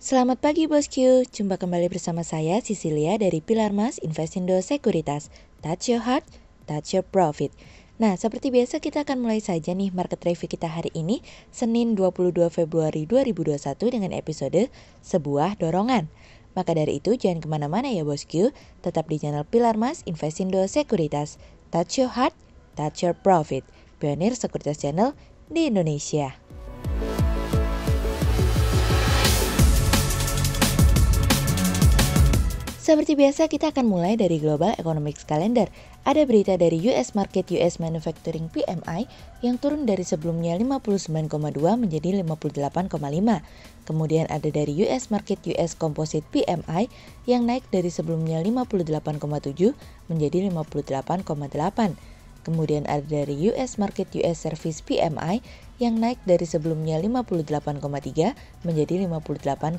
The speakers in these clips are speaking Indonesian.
Selamat pagi bosku, jumpa kembali bersama saya Cecilia dari Pilar Mas Investindo Sekuritas. Touch your heart, touch your profit. Nah, seperti biasa kita akan mulai saja nih market review kita hari ini, Senin 22 Februari 2021 dengan episode Sebuah Dorongan. Maka dari itu jangan kemana-mana ya bosku, tetap di channel Pilar Mas Investindo Sekuritas. Touch your heart, touch your profit. Pionir Sekuritas Channel di Indonesia. Seperti biasa kita akan mulai dari Global Economics Calendar. Ada berita dari US Market US Manufacturing PMI yang turun dari sebelumnya 59,2 menjadi 58,5. Kemudian ada dari US Market US Composite PMI yang naik dari sebelumnya 58,7 menjadi 58,8. Kemudian ada dari US Market US Service PMI yang naik dari sebelumnya 58,3 menjadi 58,9.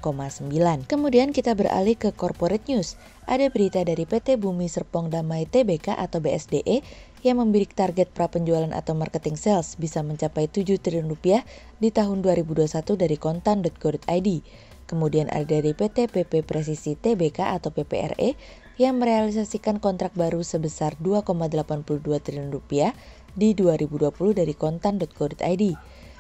Kemudian kita beralih ke corporate news. Ada berita dari PT Bumi Serpong Damai Tbk atau BSDE yang membidik target prapenjualan atau marketing sales bisa mencapai 7 triliun rupiah di tahun 2021 dari kontan.go.id. Kemudian ada dari PT PP Presisi Tbk atau PPRE yang merealisasikan kontrak baru sebesar 2,82 triliun rupiah di 2020 dari kontan.go.id.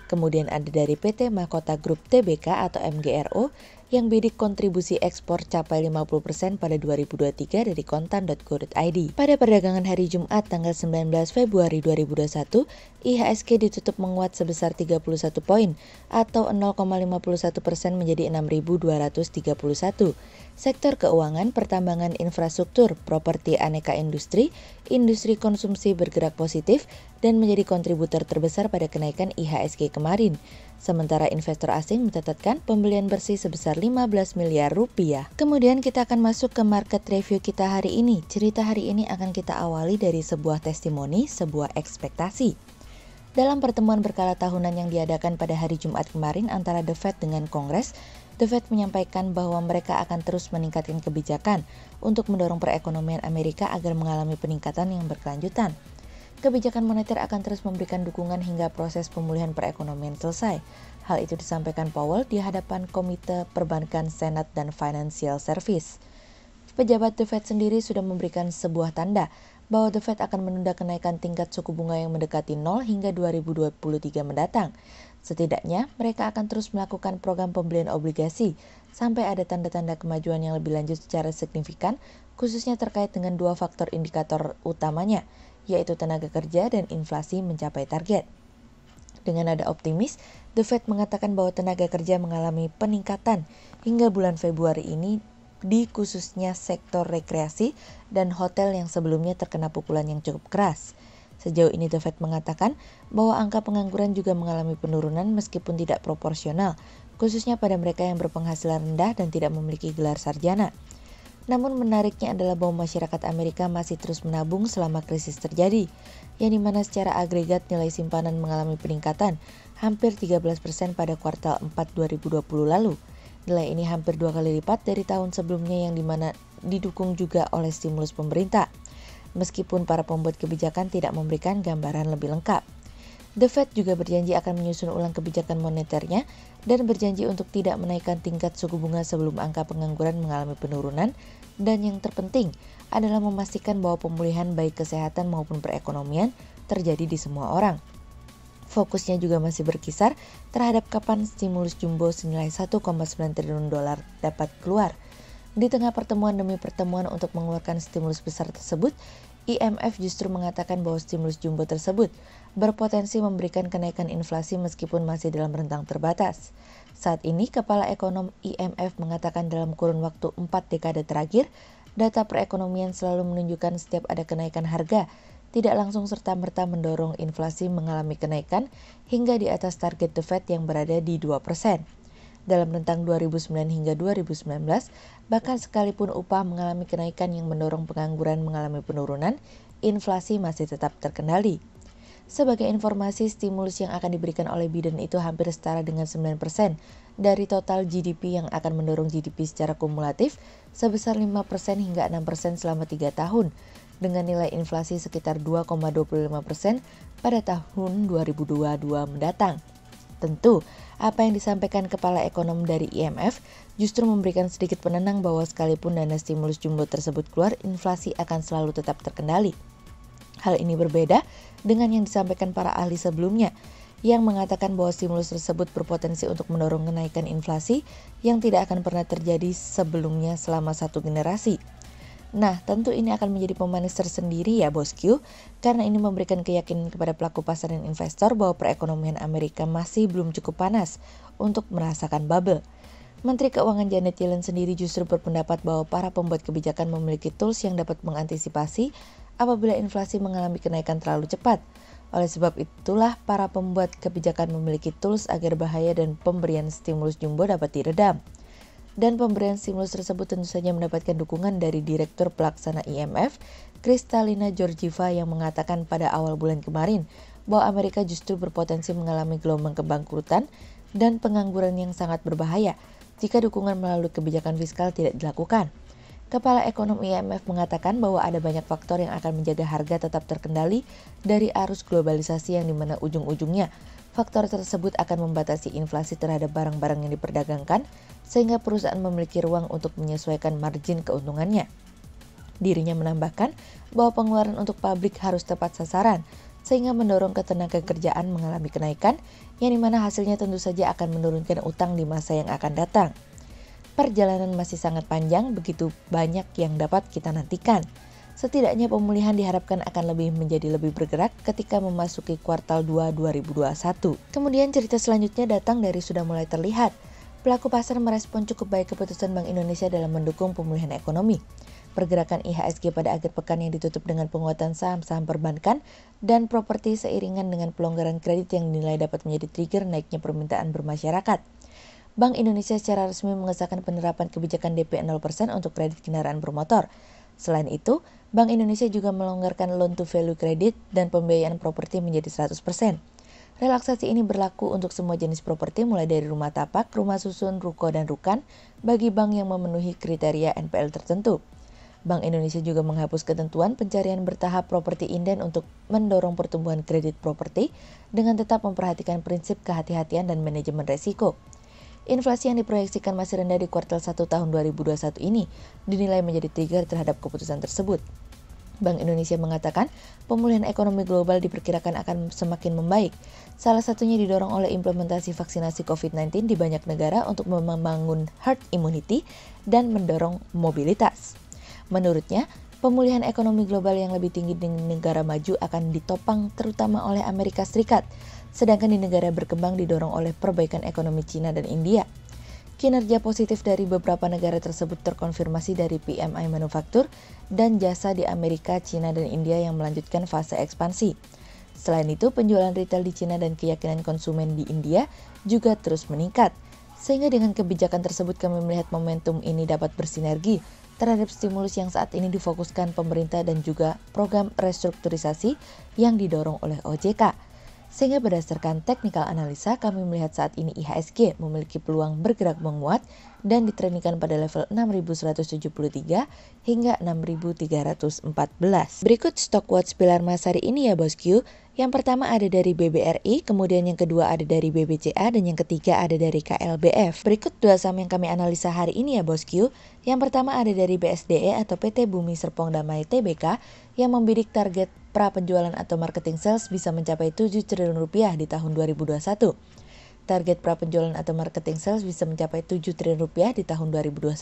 Kemudian ada dari PT Mahkota Group Tbk atau MGRO yang bidik kontribusi ekspor capai 50% pada 2023 dari kontan.go.id. Pada perdagangan hari Jumat tanggal 19 Februari 2021, IHSG ditutup menguat sebesar 31 poin atau 0,51% menjadi 6.231. Sektor keuangan, pertambangan infrastruktur, properti aneka industri, industri konsumsi bergerak positif dan menjadi kontributor terbesar pada kenaikan IHSG kemarin. Sementara investor asing mencatatkan pembelian bersih sebesar 15 miliar rupiah. Kemudian kita akan masuk ke market review kita hari ini. Cerita hari ini akan kita awali dari sebuah testimoni, sebuah ekspektasi. Dalam pertemuan berkala tahunan yang diadakan pada hari Jumat kemarin antara The Fed dengan Kongres, The Fed menyampaikan bahwa mereka akan terus meningkatkan kebijakan untuk mendorong perekonomian Amerika agar mengalami peningkatan yang berkelanjutan. Kebijakan moneter akan terus memberikan dukungan hingga proses pemulihan perekonomian selesai. Hal itu disampaikan Powell di hadapan Komite Perbankan Senat dan Financial Service. Pejabat The Fed sendiri sudah memberikan sebuah tanda bahwa The Fed akan menunda kenaikan tingkat suku bunga yang mendekati 0 hingga 2023 mendatang. Setidaknya, mereka akan terus melakukan program pembelian obligasi sampai ada tanda-tanda kemajuan yang lebih lanjut secara signifikan, khususnya terkait dengan dua faktor indikator utamanya, yaitu tenaga kerja dan inflasi mencapai target. Dengan nada optimis, The Fed mengatakan bahwa tenaga kerja mengalami peningkatan hingga bulan Februari ini di khususnya sektor rekreasi dan hotel yang sebelumnya terkena pukulan yang cukup keras. Sejauh ini The Fed mengatakan bahwa angka pengangguran juga mengalami penurunan meskipun tidak proporsional, khususnya pada mereka yang berpenghasilan rendah dan tidak memiliki gelar sarjana. Namun menariknya adalah bahwa masyarakat Amerika masih terus menabung selama krisis terjadi, yang dimana secara agregat nilai simpanan mengalami peningkatan hampir 13% pada kuartal 4 2020 lalu. Nilai ini hampir 2 kali lipat dari tahun sebelumnya yang dimana didukung juga oleh stimulus pemerintah, meskipun para pembuat kebijakan tidak memberikan gambaran lebih lengkap. The Fed juga berjanji akan menyusun ulang kebijakan moneternya dan berjanji untuk tidak menaikkan tingkat suku bunga sebelum angka pengangguran mengalami penurunan, dan yang terpenting adalah memastikan bahwa pemulihan baik kesehatan maupun perekonomian terjadi di semua orang. Fokusnya juga masih berkisar terhadap kapan stimulus jumbo senilai 1,9 triliun dolar dapat keluar. Di tengah pertemuan demi pertemuan untuk mengeluarkan stimulus besar tersebut, IMF justru mengatakan bahwa stimulus jumbo tersebut berpotensi memberikan kenaikan inflasi meskipun masih dalam rentang terbatas. Saat ini, Kepala Ekonom IMF mengatakan dalam kurun waktu 4 dekade terakhir, data perekonomian selalu menunjukkan setiap ada kenaikan harga, tidak langsung serta-merta mendorong inflasi mengalami kenaikan hingga di atas target The Fed yang berada di 2%. Dalam rentang 2009 hingga 2019, bahkan sekalipun upah mengalami kenaikan yang mendorong pengangguran mengalami penurunan, inflasi masih tetap terkendali. Sebagai informasi, stimulus yang akan diberikan oleh Biden itu hampir setara dengan 9% dari total GDP yang akan mendorong GDP secara kumulatif sebesar 5% hingga 6% selama 3 tahun, dengan nilai inflasi sekitar 2,25% pada tahun 2022 mendatang. Tentu, apa yang disampaikan kepala ekonom dari IMF justru memberikan sedikit penenang bahwa sekalipun dana stimulus jumbo tersebut keluar, inflasi akan selalu tetap terkendali. Hal ini berbeda dengan yang disampaikan para ahli sebelumnya, yang mengatakan bahwa stimulus tersebut berpotensi untuk mendorong kenaikan inflasi yang tidak akan pernah terjadi sebelumnya selama satu generasi. Nah, tentu ini akan menjadi pemanis tersendiri ya bosku, karena ini memberikan keyakinan kepada pelaku pasar dan investor bahwa perekonomian Amerika masih belum cukup panas untuk merasakan bubble. Menteri Keuangan Janet Yellen sendiri justru berpendapat bahwa para pembuat kebijakan memiliki tools yang dapat mengantisipasi apabila inflasi mengalami kenaikan terlalu cepat. Oleh sebab itulah para pembuat kebijakan memiliki tools agar bahaya dan pemberian stimulus jumbo dapat diredam. Dan pemberian stimulus tersebut tentu saja mendapatkan dukungan dari Direktur Pelaksana IMF, Kristalina Georgieva, yang mengatakan pada awal bulan kemarin bahwa Amerika justru berpotensi mengalami gelombang kebangkrutan dan pengangguran yang sangat berbahaya jika dukungan melalui kebijakan fiskal tidak dilakukan. Kepala ekonom IMF mengatakan bahwa ada banyak faktor yang akan menjaga harga tetap terkendali dari arus globalisasi yang dimana ujung-ujungnya faktor tersebut akan membatasi inflasi terhadap barang-barang yang diperdagangkan sehingga perusahaan memiliki ruang untuk menyesuaikan margin keuntungannya. Dirinya menambahkan bahwa pengeluaran untuk pabrik harus tepat sasaran sehingga mendorong ketenagakerjaan mengalami kenaikan yang dimana hasilnya tentu saja akan menurunkan utang di masa yang akan datang. Perjalanan masih sangat panjang, begitu banyak yang dapat kita nantikan. Setidaknya pemulihan diharapkan akan menjadi lebih bergerak ketika memasuki kuartal 2 2021. Kemudian cerita selanjutnya datang dari sudah mulai terlihat. Pelaku pasar merespon cukup baik keputusan Bank Indonesia dalam mendukung pemulihan ekonomi. Pergerakan IHSG pada akhir pekan yang ditutup dengan penguatan saham-saham perbankan dan properti seiringan dengan pelonggaran kredit yang dinilai dapat menjadi trigger naiknya permintaan bermasyarakat. Bank Indonesia secara resmi mengesahkan penerapan kebijakan DP 0% untuk kredit kendaraan bermotor. Selain itu, Bank Indonesia juga melonggarkan loan to value kredit dan pembiayaan properti menjadi 100%. Relaksasi ini berlaku untuk semua jenis properti mulai dari rumah tapak, rumah susun, ruko, dan rukan bagi bank yang memenuhi kriteria NPL tertentu. Bank Indonesia juga menghapus ketentuan pencarian bertahap properti inden untuk mendorong pertumbuhan kredit properti dengan tetap memperhatikan prinsip kehati-hatian dan manajemen risiko. Inflasi yang diproyeksikan masih rendah di kuartal 1 tahun 2021 ini dinilai menjadi trigger terhadap keputusan tersebut. Bank Indonesia mengatakan pemulihan ekonomi global diperkirakan akan semakin membaik. Salah satunya didorong oleh implementasi vaksinasi COVID-19 di banyak negara untuk membangun herd immunity dan mendorong mobilitas. Menurutnya, pemulihan ekonomi global yang lebih tinggi di negara maju akan ditopang terutama oleh Amerika Serikat, sedangkan di negara berkembang didorong oleh perbaikan ekonomi Cina dan India. Kinerja positif dari beberapa negara tersebut terkonfirmasi dari PMI manufaktur dan jasa di Amerika, Cina, dan India yang melanjutkan fase ekspansi. Selain itu, penjualan retail di Cina dan keyakinan konsumen di India juga terus meningkat. Sehingga dengan kebijakan tersebut kami melihat momentum ini dapat bersinergi terhadap stimulus yang saat ini difokuskan pemerintah dan juga program restrukturisasi yang didorong oleh OJK. Sehingga berdasarkan technical analisa, kami melihat saat ini IHSG memiliki peluang bergerak menguat dan ditreningkan pada level 6.173 hingga 6.314. Berikut stock watch pilar emas hari ini ya bosku. Yang pertama ada dari BBRI, kemudian yang kedua ada dari BBCA, dan yang ketiga ada dari KLBF. Berikut dua saham yang kami analisa hari ini ya bosku. Yang pertama ada dari BSDE atau PT Bumi Serpong Damai Tbk yang membidik target pra penjualan atau marketing sales bisa mencapai 7 triliun rupiah di tahun 2021. Target pra penjualan atau marketing sales bisa mencapai 7 triliun rupiah di tahun 2021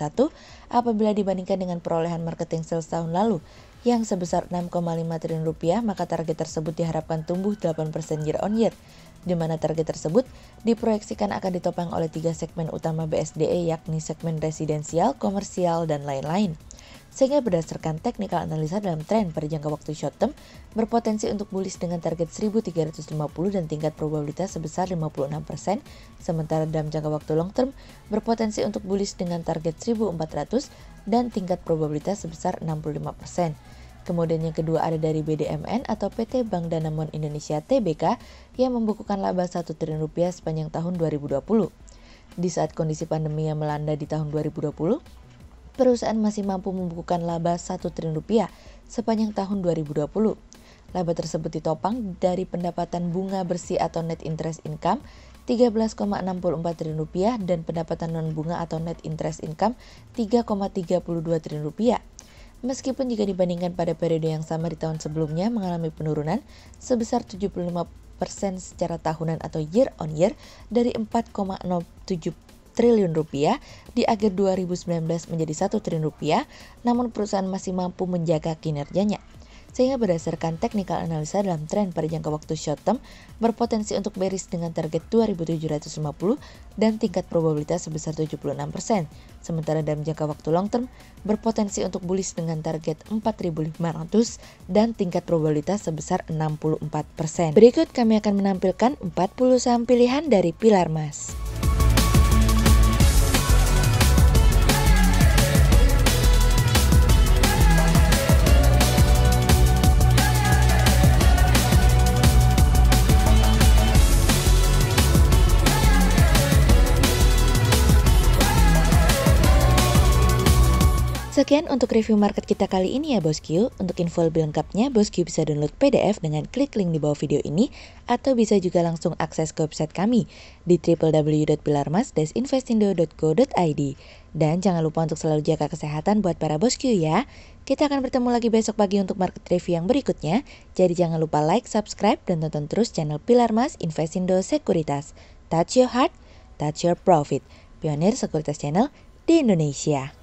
apabila dibandingkan dengan perolehan marketing sales tahun lalu yang sebesar 6,5 triliun rupiah, maka target tersebut diharapkan tumbuh 8% year on year, di mana target tersebut diproyeksikan akan ditopang oleh 3 segmen utama BSDE yakni segmen residensial, komersial, dan lain-lain. Sehingga berdasarkan technical analisa dalam tren pada jangka waktu short term, berpotensi untuk bullish dengan target 1350 dan tingkat probabilitas sebesar 56%, sementara dalam jangka waktu long term, berpotensi untuk bullish dengan target 1400 dan tingkat probabilitas sebesar 65%. Kemudian yang kedua ada dari BDMN atau PT Bank Danamon Indonesia Tbk yang membukukan laba 1 triliun rupiah sepanjang tahun 2020. Di saat kondisi pandemi yang melanda di tahun 2020, perusahaan masih mampu membukukan laba 1 triliun rupiah sepanjang tahun 2020. Laba tersebut ditopang dari pendapatan bunga bersih atau net interest income Rp13,64 triliun dan pendapatan non-bunga atau net interest income Rp3,32 triliun. Meskipun jika dibandingkan pada periode yang sama di tahun sebelumnya mengalami penurunan sebesar 75% secara tahunan atau year on year dari Rp4,07 triliun di akhir 2019 menjadi Rp1 triliun, namun perusahaan masih mampu menjaga kinerjanya. Sehingga berdasarkan technical analisa dalam tren pada jangka waktu short term berpotensi untuk bearish dengan target 2.750 dan tingkat probabilitas sebesar 76%. Sementara dalam jangka waktu long term berpotensi untuk bullish dengan target 4.500 dan tingkat probabilitas sebesar 64%. Berikut kami akan menampilkan 40 saham pilihan dari Pilar Mas. Sekian untuk review market kita kali ini ya Bosku. Untuk info lebih lengkapnya, Bosku bisa download PDF dengan klik link di bawah video ini atau bisa juga langsung akses ke website kami di www.pilarmas-investindo.co.id. Dan jangan lupa untuk selalu jaga kesehatan buat para Bosku ya. Kita akan bertemu lagi besok pagi untuk market review yang berikutnya. Jadi jangan lupa like, subscribe, dan tonton terus channel Pilar Mas Investindo Sekuritas. Touch your heart, touch your profit. Pionir Sekuritas Channel di Indonesia.